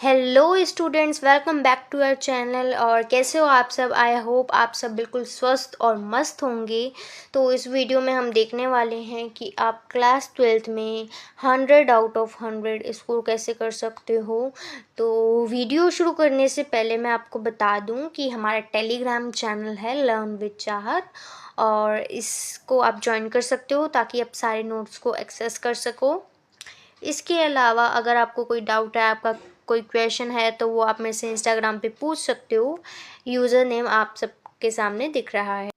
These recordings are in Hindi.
Hello students, welcome back to our channel. और कैसे हो आप सब? आई होप आप सब बिल्कुल स्वस्थ और मस्त होंगे। तो इस वीडियो में हम देखने वाले हैं कि आप क्लास 12th में 100 आउट ऑफ 100 स्कोर कैसे कर सकते हो। तो वीडियो शुरू करने से पहले मैं आपको बता दूं कि हमारा टेलीग्राम चैनल है लर्न विद चाहत, और इसको आप ज्वाइन कर सकते हो ताकि आप सारे नोट्स को एक्सेस कर सको। इसके अलावा अगर आपको कोई डाउट है, आपका कोई क्वेश्चन है, तो वो आप मेरे से इंस्टाग्राम पे पूछ सकते हो। यूज़र नेम आप सबके सामने दिख रहा है।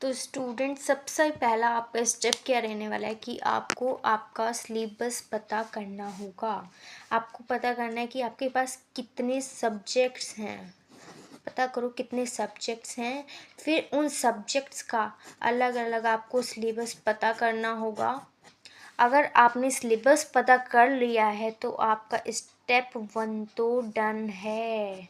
तो स्टूडेंट, सबसे पहला आपका स्टेप क्या रहने वाला है कि आपको आपका सिलेबस पता करना होगा। आपको पता करना है कि आपके पास कितने सब्जेक्ट्स हैं। पता करो कितने सब्जेक्ट्स हैं, फिर उन सब्जेक्ट्स का अलग अलग आपको सिलेबस पता करना होगा। अगर आपने सिलेबस पता कर लिया है तो आपका स्टेप 1 तो डन है।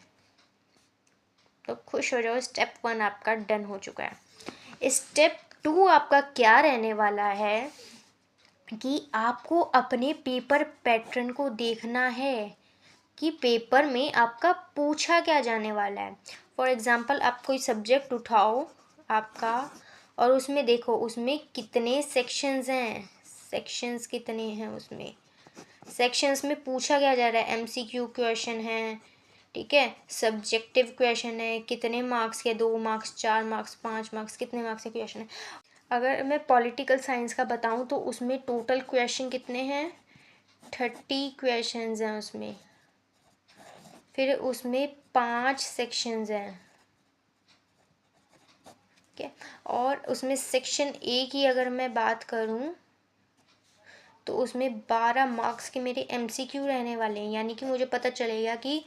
तो खुश हो जाओ, स्टेप 1 आपका डन हो चुका है। स्टेप 2 आपका क्या रहने वाला है कि आपको अपने पेपर पैटर्न को देखना है कि पेपर में आपका पूछा क्या जाने वाला है। फॉर एग्ज़ाम्पल, आप कोई सब्जेक्ट उठाओ आपका, और उसमें देखो उसमें कितने सेक्शंस हैं। सेक्शंस कितने हैं उसमें, सेक्शंस में पूछा क्या जा रहा है। एमसीक्यू क्वेश्चन है, ठीक है, सब्जेक्टिव क्वेश्चन है, कितने मार्क्स के, 2 मार्क्स, 4 मार्क्स, 5 मार्क्स, कितने मार्क्स के क्वेश्चन है। अगर मैं पॉलिटिकल साइंस का बताऊं तो उसमें टोटल क्वेश्चन कितने हैं, 30 क्वेश्चंस हैं उसमें। फिर उसमें 5 सेक्शंस हैं, ठीक है। और उसमें सेक्शन ए की अगर मैं बात करूं तो उसमें 12 मार्क्स के मेरे एमसीक्यू रहने वाले हैं। यानी कि मुझे पता चलेगा कि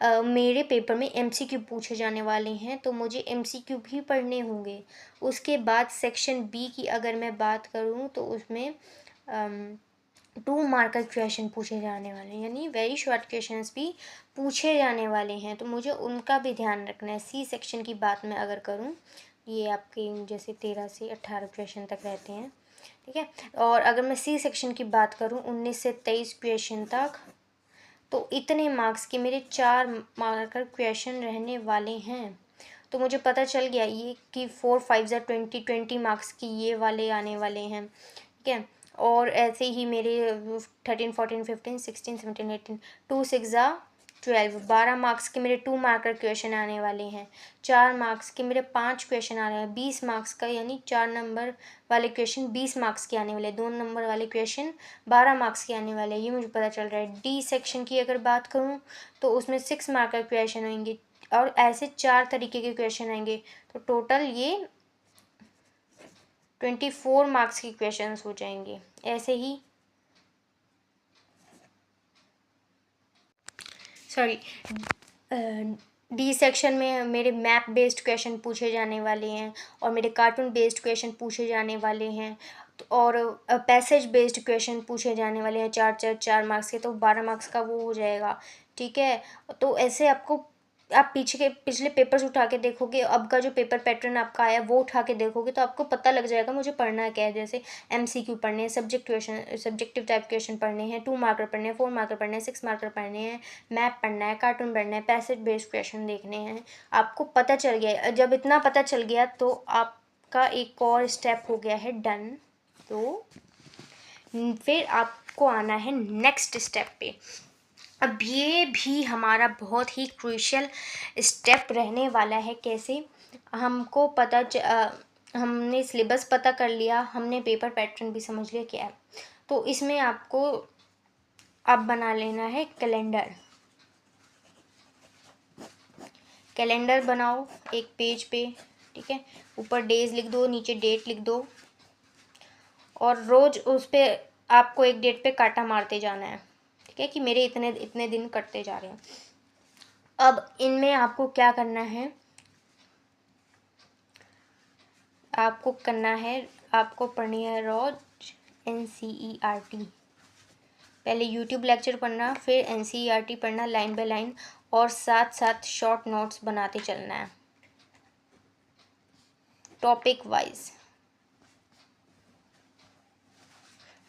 मेरे पेपर में एमसीक्यू पूछे जाने वाले हैं, तो मुझे एमसीक्यू भी पढ़ने होंगे। उसके बाद सेक्शन बी की अगर मैं बात करूं तो उसमें 2 मार्कर क्वेश्चन पूछे जाने वाले हैं, यानी वेरी शॉर्ट क्वेश्चंस भी पूछे जाने वाले हैं, तो मुझे उनका भी ध्यान रखना है। सी सेक्शन की बात मैं अगर करूं, ये आपके जैसे 13 से 18 क्वेश्चन तक रहते हैं, ठीक है। और अगर मैं सी सेक्शन की बात करूं 19 से 23 क्वेश्चन तक, तो इतने मार्क्स के मेरे 4 मार्कर क्वेश्चन रहने वाले हैं। तो मुझे पता चल गया ये कि 4 5 ज़ा 20 मार्क्स की ये वाले आने वाले हैं, ठीक है। और ऐसे ही मेरे 13 14 15 16 17 18 2 6 ज़ा 12 मार्क्स के मेरे 2 मार्कर क्वेश्चन आने वाले हैं। 4 मार्क्स के मेरे 5 क्वेश्चन आ रहे हैं। 20 मार्क्स का, यानी 4 नंबर वाले क्वेश्चन 20 मार्क्स के आने वाले, 2 नंबर वाले क्वेश्चन 12 मार्क्स के आने वाले, ये मुझे पता चल रहा है। डी सेक्शन की अगर बात करूँ तो उसमें 6 मार्कर क्वेश्चन आएंगे, और ऐसे 4 तरीके के क्वेश्चन आएंगे। तो टोटल ये 24 मार्क्स के क्वेश्चन हो जाएंगे। ऐसे ही सॉरी, डी सेक्शन में मेरे मैप बेस्ड क्वेश्चन पूछे जाने वाले हैं, और मेरे कार्टून बेस्ड क्वेश्चन पूछे जाने वाले हैं, और पैसेज बेस्ड क्वेश्चन पूछे जाने वाले हैं। 4 मार्क्स के, तो 12 मार्क्स का वो हो जाएगा, ठीक है। तो ऐसे आपको, आप पिछले पेपर्स उठा के देखोगे, अब का जो पेपर पैटर्न आपका आया वो उठा के देखोगे, तो आपको पता लग जाएगा मुझे पढ़ना क्या है। जैसे एमसीक्यू पढ़ने हैं, सब्जेक्टिव टाइप क्वेश्चन पढ़ने हैं, 2 मार्कर पढ़ने हैं, 4 मार्कर पढ़ने हैं, 6 मार्कर पढ़ने हैं, मैप पढ़ना है, कार्टून पढ़ना है, पैसेज बेस्ड क्वेश्चन देखने हैं। आपको पता चल गया। जब इतना पता चल गया तो आपका एक और स्टेप हो गया है डन। तो फिर आपको आना है नेक्स्ट स्टेप पे। अब ये भी हमारा बहुत ही क्रूशियल स्टेप रहने वाला है। कैसे हमको हमने सिलेबस पता कर लिया, हमने पेपर पैटर्न भी समझ लिया क्या है। तो इसमें आपको अब बना लेना है कैलेंडर। कैलेंडर बनाओ एक पेज पे, ठीक है। ऊपर डेज लिख दो, नीचे डेट लिख दो, और रोज उस पे आपको एक डेट पे काटा मारते जाना है, ठीक है, कि मेरे इतने इतने दिन कटते जा रहे हैं। अब इनमें आपको क्या करना है, आपको पढ़नी है रोज NCERT। पहले यूट्यूब लेक्चर पढ़ना, फिर NCERT पढ़ना लाइन बाय लाइन, और साथ साथ शॉर्ट नोट्स बनाते चलना है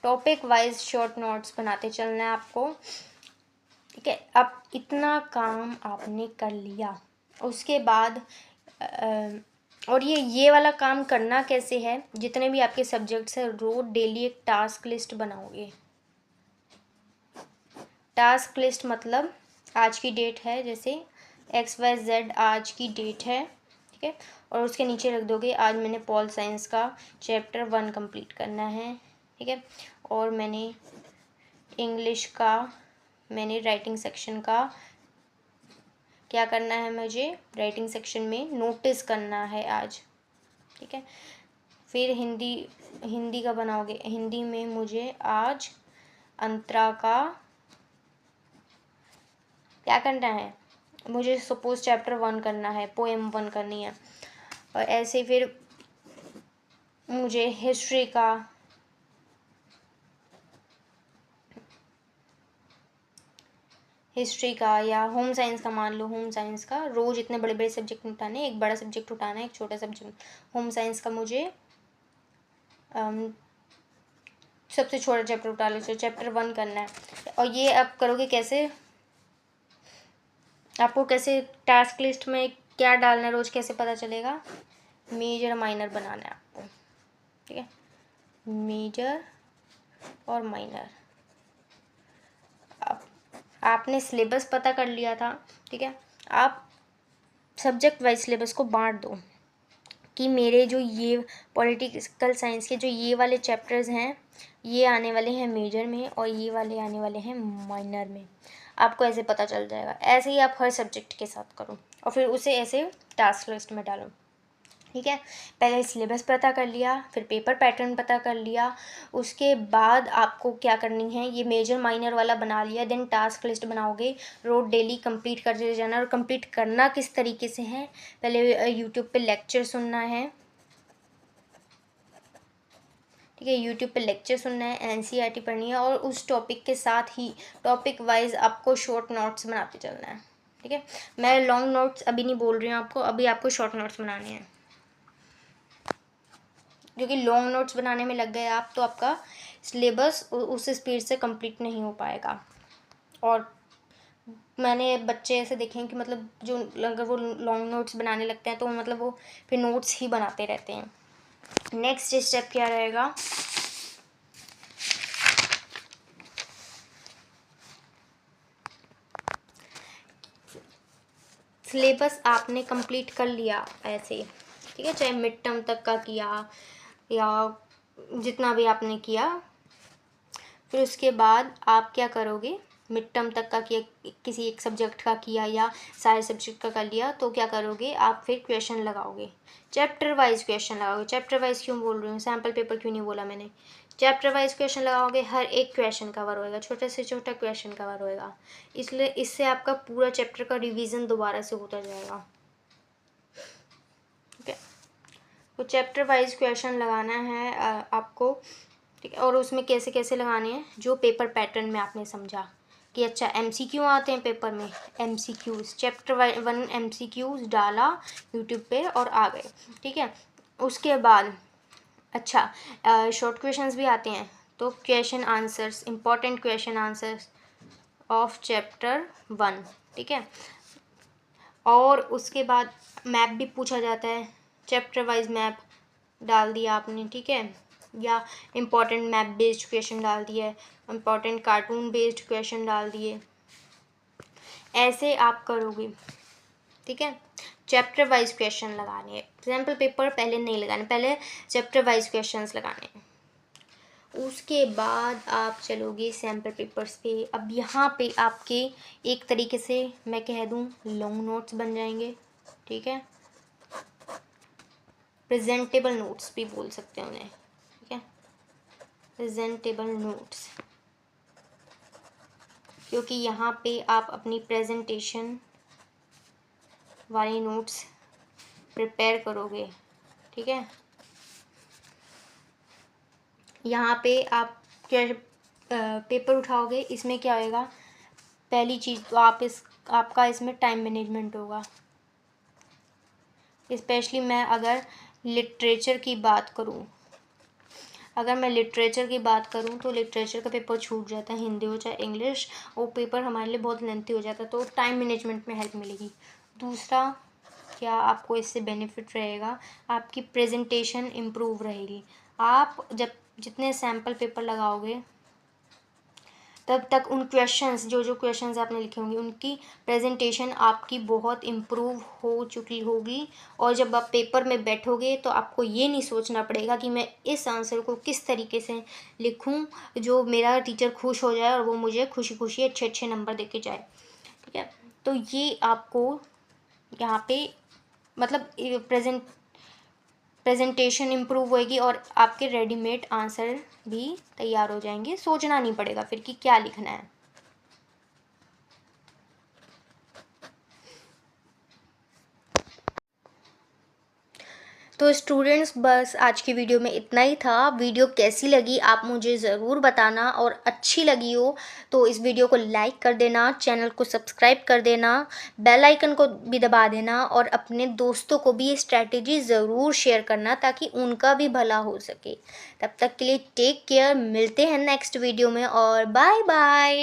टॉपिक वाइज शॉर्ट नोट्स बनाते चलना है आपको। ठीक है। अब इतना काम आपने कर लिया, उसके बाद और ये वाला काम करना कैसे है, जितने भी आपके सब्जेक्ट्स हैं रोज डेली एक टास्क लिस्ट बनाओगे। टास्क लिस्ट मतलब आज की डेट है, जैसे XYZ आज की डेट है, ठीक है, और उसके नीचे रख दोगे आज मैंने पॉल साइंस का चैप्टर 1 कंप्लीट करना है, ठीक है, और मैंने इंग्लिश का, मैंने राइटिंग सेक्शन का क्या करना है, मुझे राइटिंग सेक्शन में नोटिस करना है आज, ठीक है। फिर हिंदी का बनाओगे, हिंदी में मुझे आज अंतरा का क्या करना है, मुझे सपोज चैप्टर 1 करना है, पोएम 1 करनी है, और ऐसे फिर मुझे हिस्ट्री का या होम साइंस का, मान लो होम साइंस का, रोज़ इतने बड़े बड़े सब्जेक्ट उठाने, एक बड़ा सब्जेक्ट उठाना है, एक छोटा सब्जेक्ट। होम साइंस का मुझे सबसे छोटा चैप्टर उठा लो, चैप्टर 1 करना है। और ये आप करोगे कैसे, आपको कैसे टास्क लिस्ट में क्या डालना है रोज़ कैसे पता चलेगा, मेजर माइनर बनाना है आपको, ठीक है, मेजर और माइनर। आपने सिलेबस पता कर लिया था, ठीक है, आप सब्जेक्ट वाइज सिलेबस को बांट दो कि मेरे जो ये पॉलिटिकल साइंस के जो ये वाले चैप्टर्स हैं ये आने वाले हैं मेजर में और ये वाले आने वाले हैं माइनर में। आपको ऐसे पता चल जाएगा। ऐसे ही आप हर सब्जेक्ट के साथ करो और फिर उसे ऐसे टास्क लिस्ट में डालो, ठीक है। पहले सिलेबस पता कर लिया, फिर पेपर पैटर्न पता कर लिया, उसके बाद आपको क्या करनी है, ये मेजर माइनर वाला बना लिया, देन टास्क लिस्ट बनाओगे, रोज डेली कंप्लीट करते जाना। और कंप्लीट करना किस तरीके से है, पहले यूट्यूब पे लेक्चर सुनना है, ठीक है, यूट्यूब पे लेक्चर सुनना है, एनसीईआरटी पढ़नी है और उस टॉपिक के साथ ही टॉपिक वाइज आपको शॉर्ट नोट्स बनाते चलना है, ठीक है। मैं लॉन्ग नोट्स अभी नहीं बोल रही हूँ आपको, अभी आपको शॉर्ट नोट्स बनाने हैं, क्योंकि लॉन्ग नोट्स बनाने में लग गए आप तो आपका सिलेबस उस स्पीड से कंप्लीट नहीं हो पाएगा। और मैंने बच्चे ऐसे देखे हैं कि मतलब जो अगर वो लॉन्ग नोट्स बनाने लगते हैं तो मतलब वो फिर नोट्स ही बनाते रहते हैं। नेक्स्ट स्टेप क्या रहेगा, सिलेबस आपने कंप्लीट कर लिया ऐसे, ठीक है, चाहे मिड टर्म तक का किया या जितना भी आपने किया, फिर उसके बाद आप क्या करोगे, मिड टर्म तक का किया, किसी एक सब्जेक्ट का किया या सारे सब्जेक्ट का कर लिया, तो क्या करोगे आप फिर क्वेश्चन लगाओगे, चैप्टर वाइज क्वेश्चन लगाओगे। चैप्टर वाइज क्यों बोल रही हूँ, सैम्पल पेपर क्यों नहीं बोला मैंने, चैप्टर वाइज क्वेश्चन लगाओगे, हर एक क्वेश्चन कवर होएगा, छोटे से छोटा क्वेश्चन कवर होएगा, इसलिए इससे आपका पूरा चैप्टर का रिवीजन दोबारा से होता जाएगा, ठीक है। तो चैप्टर वाइज क्वेश्चन लगाना है आपको, ठीक है। और उसमें कैसे कैसे लगाने हैं, जो पेपर पैटर्न में आपने समझा कि अच्छा MCQ आते हैं पेपर में, MCQs चैप्टर 1 MCQs डाला यूट्यूब पे और आ गए, ठीक है। उसके बाद अच्छा शॉर्ट क्वेश्चंस भी आते हैं, तो question answers, important question answers of chapter 1, ठीक है। और उसके बाद मैप भी पूछा जाता है, चैप्टर वाइज मैप डाल दिया आपने, ठीक है, या इम्पॉर्टेंट मैप बेस्ड क्वेश्चन डाल दिया है, इम्पॉर्टेंट कार्टून बेस्ड क्वेश्चन डाल दिए, ऐसे आप करोगे, ठीक है। चैप्टर वाइज क्वेश्चन लगाने हैं, एग्जाम्पल पेपर पहले नहीं लगाने, पहले चैप्टर वाइज क्वेश्चंस लगाने हैं। उसके बाद आप चलोगे सैम्पल पेपर्स पे। अब यहाँ पे आपके एक तरीके से मैं कह दूँ लॉन्ग नोट्स बन जाएंगे, ठीक है, प्रेजेंटेबल नोट्स भी बोल सकते हैं उन्हें, ठीक है, प्रेजेंटेबल नोट्स, क्योंकि यहाँ पे आप अपनी प्रेजेंटेशन वाले नोट्स प्रिपेयर करोगे, ठीक है। यहाँ पे आप क्या पेपर उठाओगे, इसमें क्या होएगा, पहली चीज़ तो आपका इसमें टाइम मैनेजमेंट होगा। स्पेशली मैं अगर लिटरेचर की बात करूँ, अगर मैं लिटरेचर की बात करूँ तो लिटरेचर का पेपर छूट जाता है, हिंदी हो चाहे इंग्लिश, वो पेपर हमारे लिए बहुत लेंथी हो जाता है, तो टाइम मैनेजमेंट में हेल्प मिलेगी। दूसरा क्या आपको इससे बेनिफिट रहेगा, आपकी प्रेजेंटेशन इम्प्रूव रहेगी। आप जब जितने सैम्पल पेपर लगाओगे तब तक उन क्वेश्चंस जो क्वेश्चंस आपने लिखे होंगे उनकी प्रेजेंटेशन आपकी बहुत इम्प्रूव हो चुकी होगी, और जब आप पेपर में बैठोगे तो आपको ये नहीं सोचना पड़ेगा कि मैं इस आंसर को किस तरीके से लिखूं जो मेरा टीचर खुश हो जाए और वो मुझे खुशी खुशी अच्छे अच्छे नंबर दे के जाए। ठीक है, तो ये आपको यहाँ पे मतलब प्रेजेंटेशन इम्प्रूव होएगी और आपके रेडीमेड आंसर भी तैयार हो जाएंगे, सोचना नहीं पड़ेगा फिर कि क्या लिखना है। तो स्टूडेंट्स बस आज की वीडियो में इतना ही था। वीडियो कैसी लगी आप मुझे ज़रूर बताना, और अच्छी लगी हो तो इस वीडियो को लाइक कर देना, चैनल को सब्सक्राइब कर देना, बेल आइकन को भी दबा देना, और अपने दोस्तों को भी ये स्ट्रैटेजी ज़रूर शेयर करना ताकि उनका भी भला हो सके। तब तक के लिए टेक केयर, मिलते हैं नेक्स्ट वीडियो में, और बाय बाय।